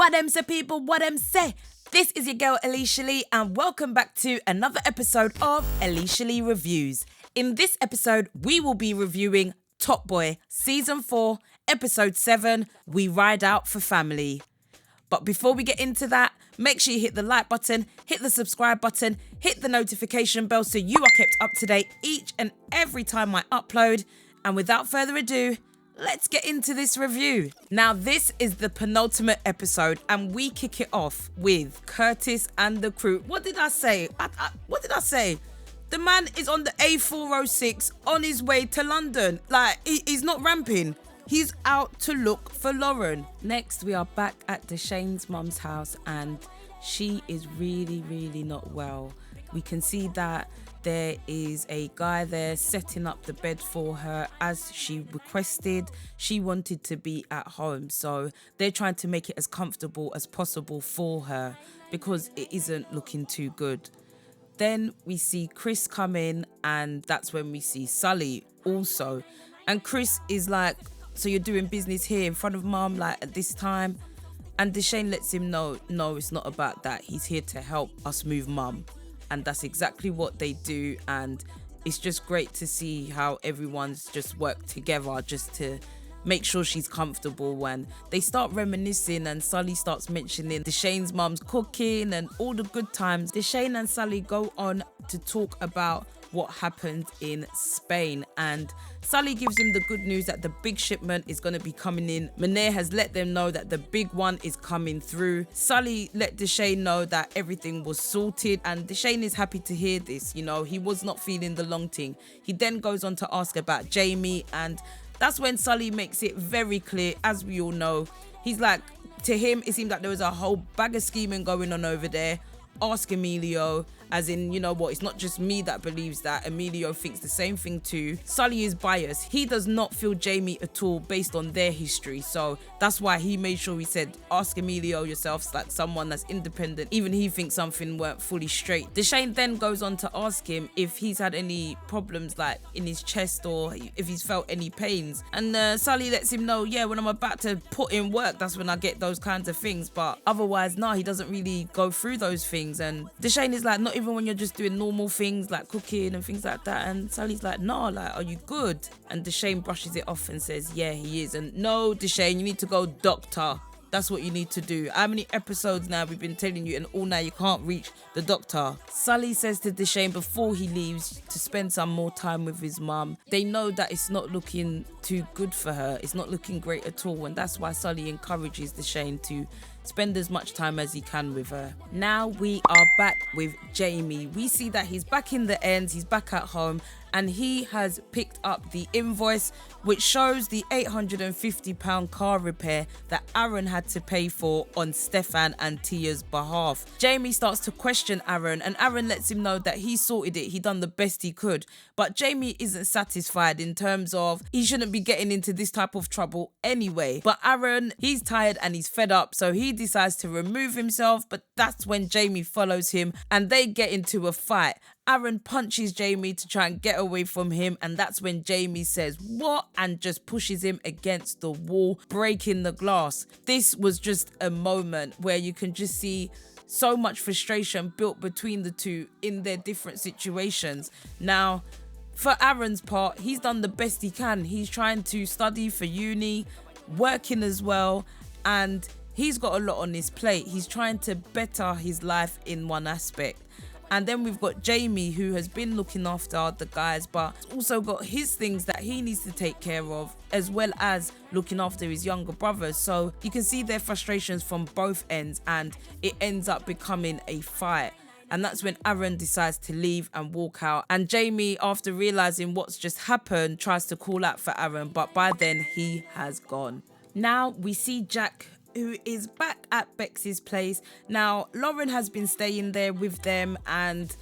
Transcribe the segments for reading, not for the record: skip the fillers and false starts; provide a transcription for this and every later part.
What them say, people, what them say? This is your girl Aleisha Lee and welcome back to another episode of Aleisha Lee Reviews. In this episode, we will be reviewing Top Boy Season 4, Episode 7, We Ride Out for Family. But before we get into that, make sure you hit the like button, hit the subscribe button, hit the notification bell so you are kept up to date each and every time I upload. And without further ado, let's get into this review. Now, this is the penultimate episode and we kick it off with Curtis and the crew. What did I say? What did I say? The man is on the A406 on his way to London. Like, he's not ramping. He's out to look for Lauren. Next, we are back at Deshane's mum's house and she is really not well. We can see that there is a guy there setting up the bed for her as she requested. She wanted to be at home, so they're trying to make it as comfortable as possible for her because it isn't looking too good. Then we see Chris come in and that's when we see Sully also. And Chris is like, so you're doing business here in front of mum, like at this time? And Deshane lets him know, no, it's not about that. He's here to help us move mum. And that's exactly what they do. And it's just great to see how everyone's just worked together just to make sure she's comfortable. When they start reminiscing and Sully starts mentioning Deshane's mum's cooking and all the good times, Deshane and Sully go on to talk about what happened in Spain, and Sully gives him the good news that the big shipment is going to be coming in. Monet has let them know that the big one is coming through. Sully let Deshane know that everything was sorted, and Deshane is happy to hear this. You know, he was not feeling the long thing. He then goes on to ask about Jamie, and that's when Sully makes it very clear, as we all know. He's like, to him, it seemed like there was a whole bag of scheming going on over there. Ask Emilio, as in, you know what, it's not just me that believes that. Emilio thinks the same thing too. Sully is biased. He does not feel Jamie at all based on their history. So that's why he made sure he said, ask Emilio yourself, like someone that's independent. Even he thinks something weren't fully straight. Deshane then goes on to ask him if he's had any problems like in his chest or if he's felt any pains. And Sully lets him know, yeah, when I'm about to put in work, that's when I get those kinds of things. But otherwise, no, he doesn't really go through those things. And Deshane is like, not even when you're just doing normal things like cooking and things like that. And Sully's like, no, like, are you good? And Deshane brushes it off and says, yeah, he is. And no, Deshane, you need to go doctor. That's what you need to do. How many episodes now we've been telling you, and all now you can't reach the doctor. Sully says to Deshane before he leaves to spend some more time with his mum. They know that it's not looking too good for her. It's not looking great at all. And that's why Sully encourages Deshane to spend as much time as he can with her. Now we are back with Jamie. We see that he's back in the ends, he's back at home, and he has picked up the invoice which shows the £850 car repair that Aaron had to pay for on Stefan and Tia's behalf. Jamie starts to question Aaron, and Aaron lets him know that he sorted it, he done the best he could. But Jamie isn't satisfied in terms of he shouldn't be getting into this type of trouble anyway. But Aaron, he's tired and he's fed up, so he decides to remove himself. But that's when Jamie follows him and they get into a fight. Aaron punches Jamie to try and get away from him, and that's when Jamie says, what? And just pushes him against the wall, breaking the glass. This was just a moment where you can just see so much frustration built between the two in their different situations. Now, for Aaron's part, he's done the best he can. He's trying to study for uni, working as well, and he's got a lot on his plate. He's trying to better his life in one aspect. And then we've got Jamie, who has been looking after the guys, but also got his things that he needs to take care of, as well as looking after his younger brothers. So you can see their frustrations from both ends, and it ends up becoming a fight. And that's when Aaron decides to leave and walk out. And Jamie, after realizing what's just happened, tries to call out for Aaron, but by then he has gone. Now we see Jack, who is back at Bex's place. Now, Lauren has been staying there with them, and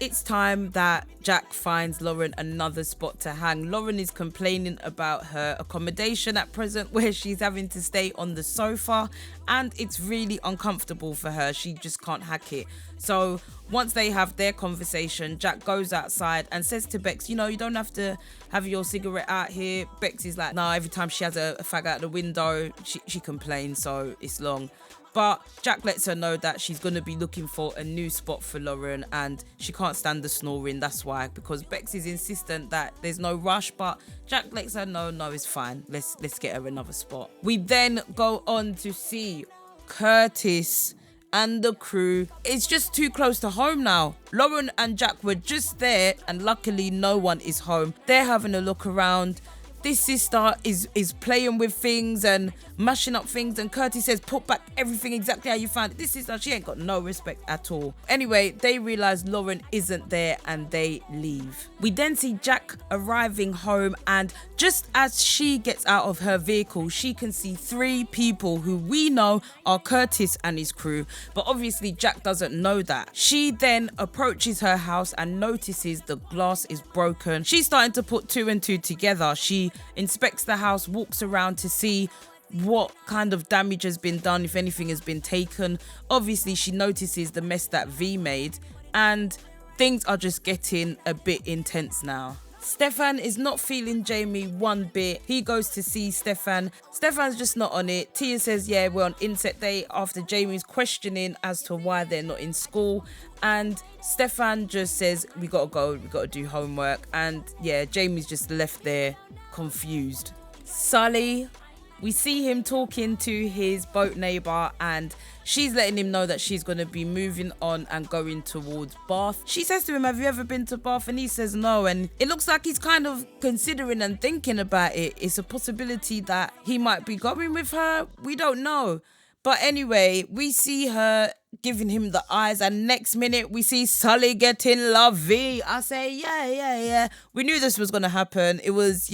it's time that Jack finds Lauren another spot to hang. Lauren is complaining about her accommodation at present, where she's having to stay on the sofa, and it's really uncomfortable for her. She just can't hack it. So once they have their conversation, Jack goes outside and says to Bex, you know, you don't have to have your cigarette out here. Bex is like, no, every time she has a fag out the window, she complains, so it's long. But Jack lets her know that she's going to be looking for a new spot for Lauren and she can't stand the snoring. That's why, because Bex is insistent that there's no rush, but Jack lets her know, no, it's fine. Let's get her another spot. We then go on to see Curtis and the crew. It's just too close to home now. Lauren and Jack were just there and luckily no one is home. They're having a look around. This sister is playing with things and mashing up things, and Curtis says, put back everything exactly how you found it. This sister, she ain't got no respect at all. Anyway, they realise Lauren isn't there and they leave. We then see Jack arriving home, and just as she gets out of her vehicle, she can see 3 people who we know are Curtis and his crew, but obviously Jack doesn't know that. She then approaches her house and notices the glass is broken. She's starting to put 2 and 2 together. She inspects the house, walks around to see what kind of damage has been done, if anything has been taken. Obviously, she notices the mess that V made, and things are just getting a bit intense now. Stefan is not feeling Jamie one bit. He goes to see Stefan. Stefan's just not on it. Tia says, yeah, we're on inset day, after Jamie's questioning as to why they're not in school. And Stefan just says, we gotta go, we gotta do homework. And yeah, Jamie's just left there confused. Sully, we see him talking to his boat neighbour, and she's letting him know that she's going to be moving on and going towards Bath. She says to him, have you ever been to Bath? And he says no, and it looks like he's kind of considering and thinking about it. It's a possibility that he might be going with her. We don't know. But anyway, we see her giving him the eyes, and next minute we see Sully getting lovey. I say, yeah. We knew this was going to happen. It was,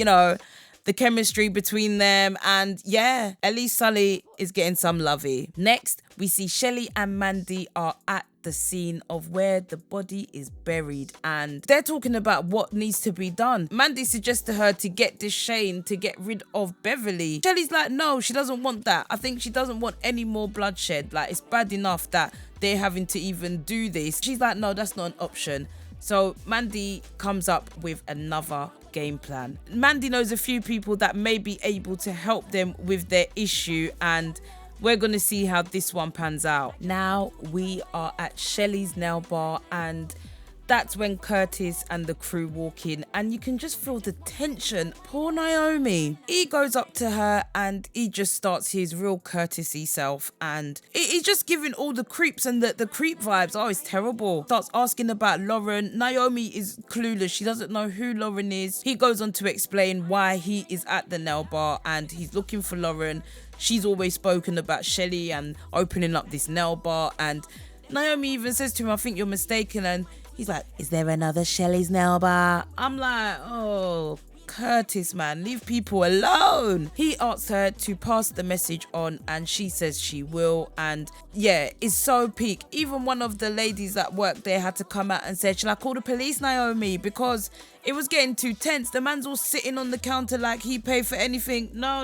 the chemistry between them, and yeah, at least Sully is getting some lovey. Next, we see Shelley and Mandy are at the scene of where the body is buried, and they're talking about what needs to be done. Mandy suggests to her to get Deshane to get rid of Beverly. Shelley's like, no, she doesn't want that. I think she doesn't want any more bloodshed. Like, it's bad enough that they're having to even do this. She's like, no, that's not an option. So Mandy comes up with another game plan. Mandy knows a few people that may be able to help them with their issue, and we're going to see how this one pans out. Now we are at Shelley's nail bar, and that's when Curtis and the crew walk in, and you can just feel the tension. Poor Naomi. He goes up to her and he just starts his real courtesy self, and he's just giving all the creeps and the creep vibes. Oh, it's terrible. Starts asking about Lauren. Naomi is clueless. She doesn't know who Lauren is. He goes on to explain why he is at the nail bar and he's looking for Lauren. She's always spoken about Shelley and opening up this nail bar, and Naomi even says to him, I think you're mistaken, and he's like, is there another Shelley's nail bar? I'm like, oh, Curtis, man, leave people alone. He asks her to pass the message on, and she says she will. And yeah, it's so peak. Even one of the ladies that work there had to come out and say, shall I call the police, Naomi? Because it was getting too tense. The man's all sitting on the counter like he paid for anything. No.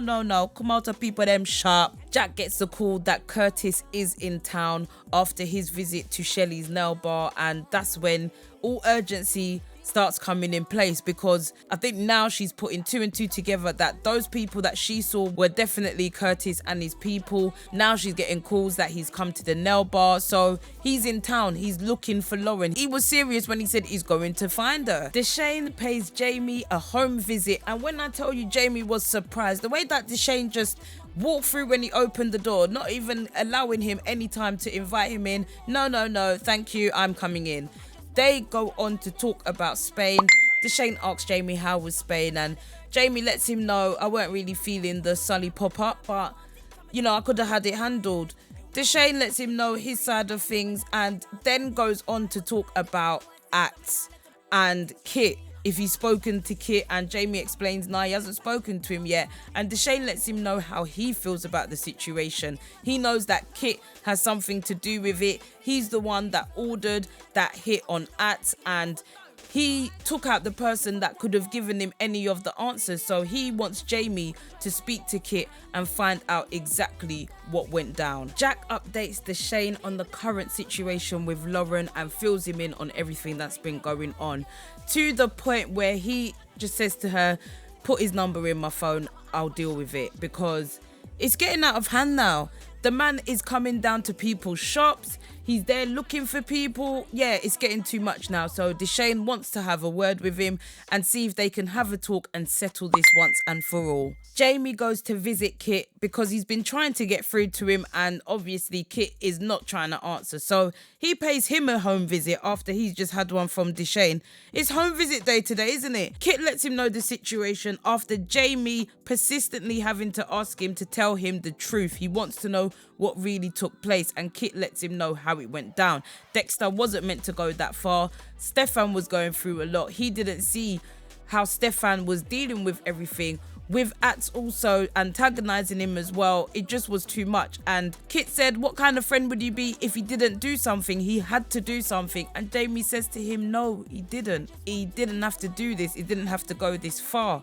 Come out of people, them sharp. Jack gets the call that Curtis is in town after his visit to Shelley's nail bar, and that's when all urgency starts coming in place, because I think now she's putting 2 and 2 together that those people that she saw were definitely Curtis and his people. Now she's getting calls that he's come to the nail bar, so he's in town. He's looking for Lauren. He was serious when he said he's going to find her. Deshane pays Jamie a home visit, and when I tell you Jamie was surprised, the way that Deshane just walked through when he opened the door, not even allowing him any time to invite him in. No, thank you, I'm coming in. They go on to talk about Spain. Deshane asks Jamie how was Spain, and Jamie lets him know, I weren't really feeling the Sully pop-up, but I could have had it handled. Deshane lets him know his side of things, and then goes on to talk about Ats and Kit, if he's spoken to Kit, and Jamie explains he hasn't spoken to him yet, and Deshane lets him know how he feels about the situation. He knows that Kit has something to do with it. He's the one that ordered that hit on Ats, and he took out the person that could have given him any of the answers. So he wants Jamie to speak to Kit and find out exactly what went down. Jack updates Deshane on the current situation with Lauren and fills him in on everything that's been going on, to the point where he just says to her, put his number in my phone, I'll deal with it, because it's getting out of hand now. The man is coming down to people's shops. He's there looking for people. Yeah, it's getting too much now. So Deshane wants to have a word with him and see if they can have a talk and settle this once and for all. Jamie goes to visit Kit because he's been trying to get through to him, and obviously Kit is not trying to answer. So he pays him a home visit after he's just had one from Deshane. It's home visit day today, isn't it? Kit lets him know the situation after Jamie persistently having to ask him to tell him the truth. He wants to know what really took place, and Kit lets him know how it went down. Dexter wasn't meant to go that far. Stefan was going through a lot. He didn't see how Stefan was dealing with everything, with Ats also antagonizing him as well. It just was too much. And Kit said, what kind of friend would you be if he didn't do something? He had to do something. And Jamie says to him, no, he didn't. He didn't have to do this. He didn't have to go this far.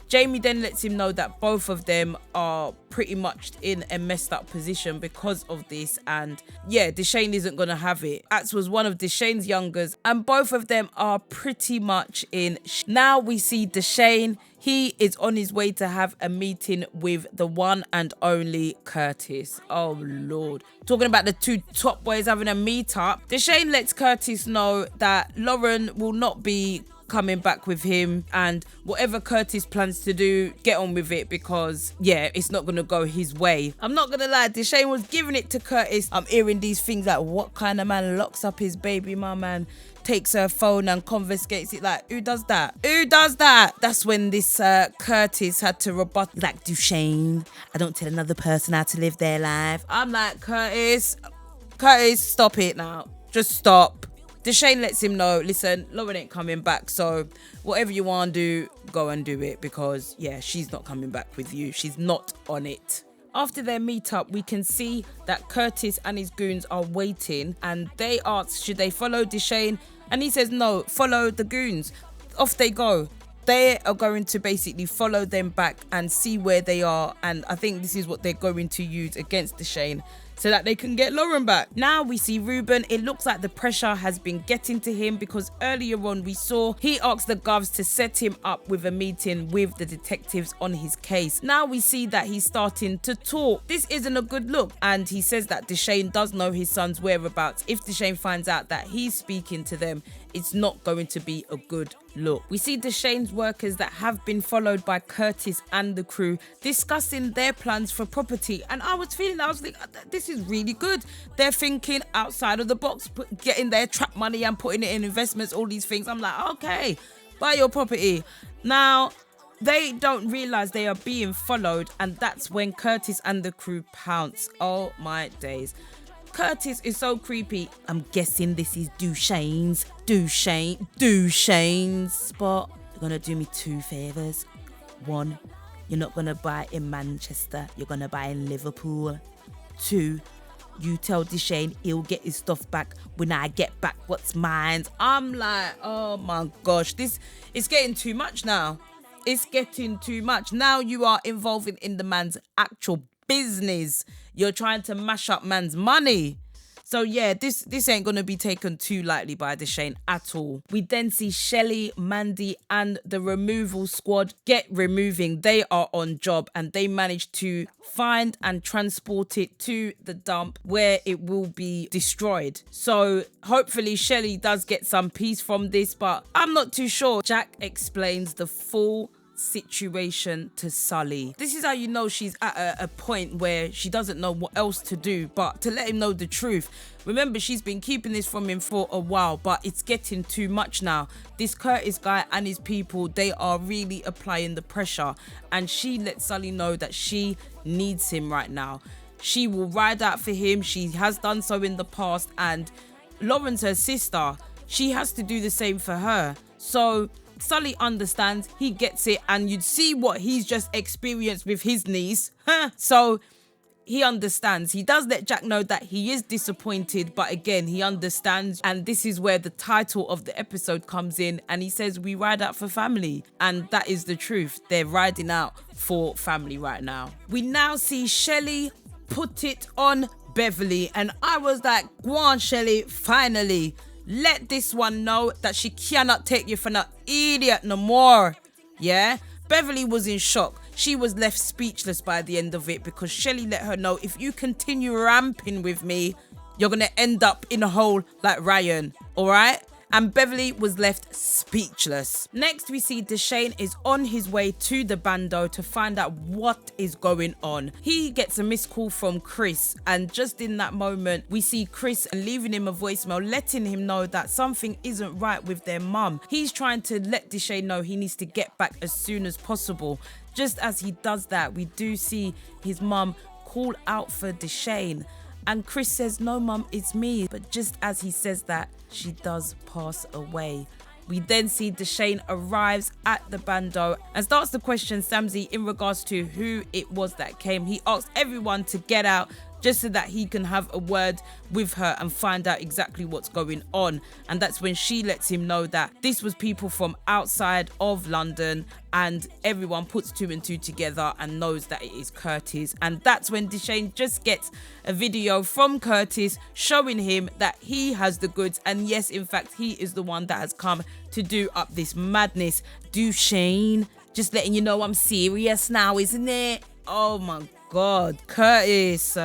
Jamie then lets him know that both of them are pretty much in a messed up position because of this, and yeah, Deshane isn't going to have it. Ats was one of Deshane's youngers, and both of them are pretty much in. Now we see Deshane. He is on his way to have a meeting with the one and only Curtis. Oh Lord. Talking about the two top boys having a meetup, Deshane lets Curtis know that Lauren will not be coming back with him, and whatever Curtis plans to do, get on with it, because yeah, it's not gonna go his way. I'm not gonna lie, Deshane was giving it to Curtis. I'm hearing these things like, what kind of man locks up his baby mama and takes her phone and confiscates it? Like, who does that? Who does that? That's when this Curtis had to rebut, like, Deshane, I don't tell another person how to live their life. I'm like, Curtis, stop it now. Just stop. Deshane lets him know, listen, Lauren ain't coming back, so whatever you want to do, go and do it, because yeah, she's not coming back with you. She's not on it. After their meetup, we can see that Curtis and his goons are waiting, and they ask, should they follow Deshane? And he says, no, follow the goons. Off they go. They are going to basically follow them back and see where they are, and I think this is what they're going to use against Deshane, so that they can get Lauren back. Now we see Ruben. It looks like the pressure has been getting to him, because earlier on we saw he asked the govs to set him up with a meeting with the detectives on his case. Now we see that he's starting to talk. This isn't a good look, and he says that Deshane does know his son's whereabouts. If Deshane finds out that he's speaking to them, it's not going to be a good look. We see Deshane's workers that have been followed by Curtis and the crew discussing their plans for property, and I was like, this is really good. They're thinking outside of the box, getting their trap money and putting it in investments, all these things. I'm like, okay, buy your property. Now, they don't realize they are being followed, and that's when Curtis and the crew pounce. Oh my days. Curtis is so creepy. I'm guessing this is Deshane's spot. You're gonna do me two favors. One, you're not gonna buy in Manchester, you're gonna buy in Liverpool. Two, you tell Deshane he'll get his stuff back when I get back what's mine. I'm like, oh my gosh, this is getting too much now. It's getting too much. Now you are involving in the man's actual business. You're trying to mash up man's money. So yeah, this ain't gonna be taken too lightly by Deshane at all. We then see Shelly, Mandy and the removal squad get removing. They are on job, and they manage to find and transport it to the dump where it will be destroyed. So hopefully Shelly does get some peace from this, but I'm not too sure. Jack explains the full situation to Sully. This is how you know she's at a point where she doesn't know what else to do but to let him know the truth. Remember, she's been keeping this from him for a while, but it's getting too much now. This Curtis guy and his people, they are really applying the pressure, and she lets Sully know that she needs him right now. She will ride out for him. She has done so in the past, and Lauren's her sister. She has to do the same for her. So Sully understands, he gets it, and you'd see what he's just experienced with his niece. So he understands. He does let Jack know that he is disappointed, but again, he understands, and this is where the title of the episode comes in, and he says, we ride out for family, and that is the truth. They're riding out for family right now. We now see Shelly put it on Beverly, and I was like, go on, Shelly, finally. Let this one know that she cannot take you for no idiot no more. Yeah? Beverly was in shock. she was left speechless by the end of it, because Shelly let her know, if you continue ramping with me, you're going to end up in a hole like Ryan, all right? And Beverly was left speechless. Next, we see Deshane is on his way to the bando to find out what is going on. He gets a missed call from Chris, and just in that moment, we see Chris leaving him a voicemail, letting him know that something isn't right with their mum. He's trying to let Deshane know he needs to get back as soon as possible. Just as he does that, we do see his mum call out for Deshane. And Chris says, "No, mum, it's me." But just as he says that, she does pass away. We then see Deshane arrives at the bando and starts to question Samzi in regards to who it was that came. He asks everyone to get out just so that he can have a word with her and find out exactly what's going on. And that's when she lets him know that this was people from outside of London, and everyone puts two and two together and knows that it is Curtis. And that's when Deshane just gets a video from Curtis showing him that he has the goods, and yes, in fact, he is the one that has come to do up this madness. Deshane, just letting you know I'm serious now, isn't it? Oh my God, Curtis,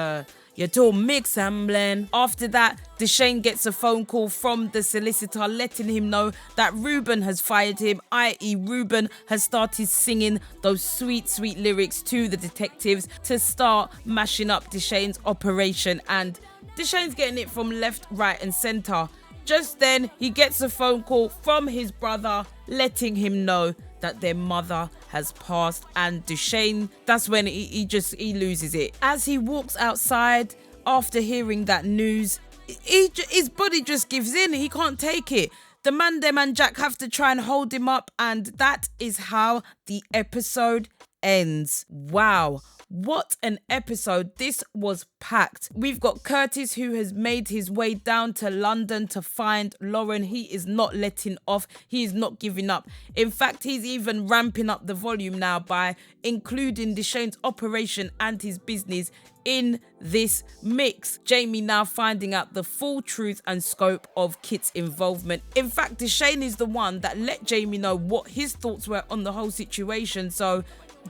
you're too mixed and blend. After that, Deshane gets a phone call from the solicitor letting him know that Ruben has fired him, i.e. Ruben has started singing those sweet, sweet lyrics to the detectives to start mashing up Deshane's operation, and Deshane's getting it from left, right and centre. Just then, he gets a phone call from his brother letting him know that their mother has passed, and Deshane, that's when he loses it. As he walks outside after hearing that news, his body just gives in. He can't take it. The man, them and Jack have to try and hold him up, and that is how the episode ends. Wow. What an episode. This was packed. We've got Curtis, who has made his way down to London to find Lauren. He is not letting off. He is not giving up. In fact, he's even ramping up the volume now by including Deshane's operation and his business in this mix. Jamie now finding out the full truth and scope of Kit's involvement. In fact, Deshane is the one that let Jamie know what his thoughts were on the whole situation. So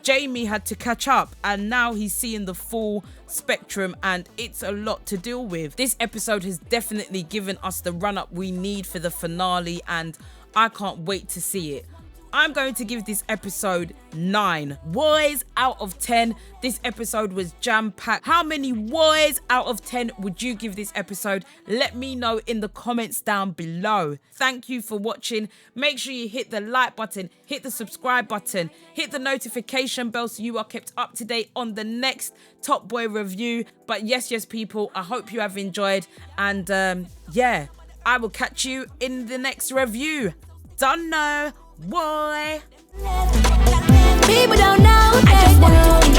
Jamie had to catch up, and now he's seeing the full spectrum, and it's a lot to deal with. This episode has definitely given us the run-up we need for the finale, and I can't wait to see it. I'm going to give this episode 9 Whys out of 10. This episode was jam-packed. How many whys out of 10 would you give this episode? Let me know in the comments down below. Thank you for watching. Make sure you hit the like button, hit the subscribe button, hit the notification bell so you are kept up to date on the next Top Boy review. But yes, people, I hope you have enjoyed. And yeah, I will catch you in the next review. Don't know. Boy. People don't know. I just want to